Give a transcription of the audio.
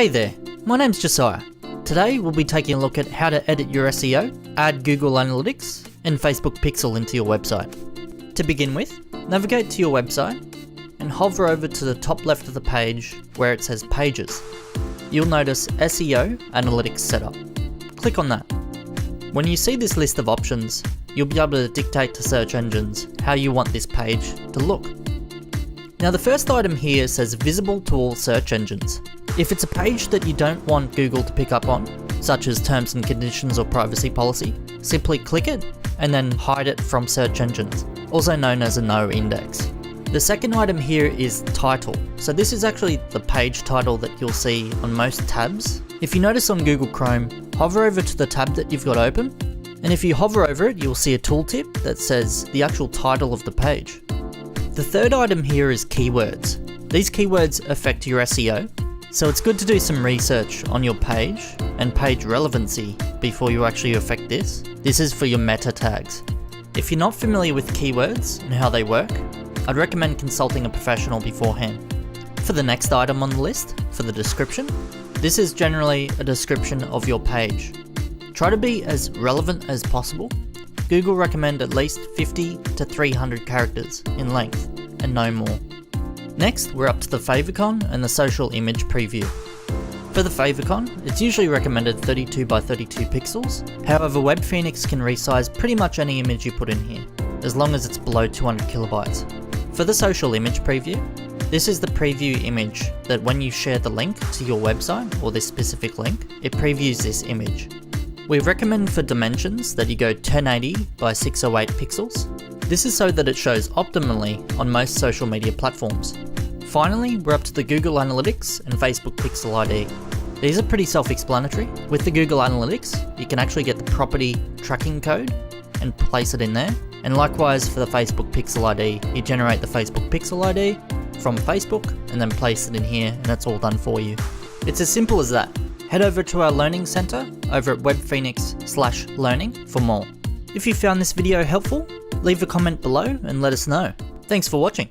Hey there, my name's Josiah. Today we'll be taking a look at how to edit your SEO, add Google Analytics, and Facebook Pixel into your website. To begin with, navigate to your website and hover over to the top left of the page where it says Pages. You'll notice SEO Analytics Setup. Click on that. When you see this list of options, you'll be able to dictate to search engines how you want this page to look. Now the first item here says Visible to all search engines. If it's a page that you don't want Google to pick up on, such as terms and conditions or privacy policy, simply click it and then hide it from search engines, also known as a no index. The second item here is title. So this is actually the page title that you'll see on most tabs. If you notice on Google Chrome, hover over to the tab that you've got open, and if you hover over it, you'll see a tooltip that says the actual title of the page. The third item here is keywords. These keywords affect your SEO, so it's good to do some research on your page and page relevancy before you actually affect this. This is for your meta tags. If you're not familiar with keywords and how they work, I'd recommend consulting a professional beforehand. For the next item on the list, for the description, this is generally a description of your page. Try to be as relevant as possible. Google recommend at least 50 to 300 characters in length and no more. Next, we're up to the Favicon and the social image preview. For the Favicon, it's usually recommended 32 by 32 pixels. However, WebbFenix can resize pretty much any image you put in here, as long as it's below 200 kilobytes. For the social image preview, this is the preview image that when you share the link to your website or this specific link, it previews this image. We recommend for dimensions that you go 1080 by 608 pixels. This is so that it shows optimally on most social media platforms. Finally, we're up to the Google Analytics and Facebook Pixel ID. These are pretty self-explanatory. With the Google Analytics, you can actually get the property tracking code and place it in there. And likewise for the Facebook Pixel ID, you generate the Facebook Pixel ID from Facebook and then place it in here, and that's all done for you. It's as simple as that. Head over to our learning center over at WebbFenix/learning for more. If you found this video helpful, leave a comment below and let us know. Thanks for watching.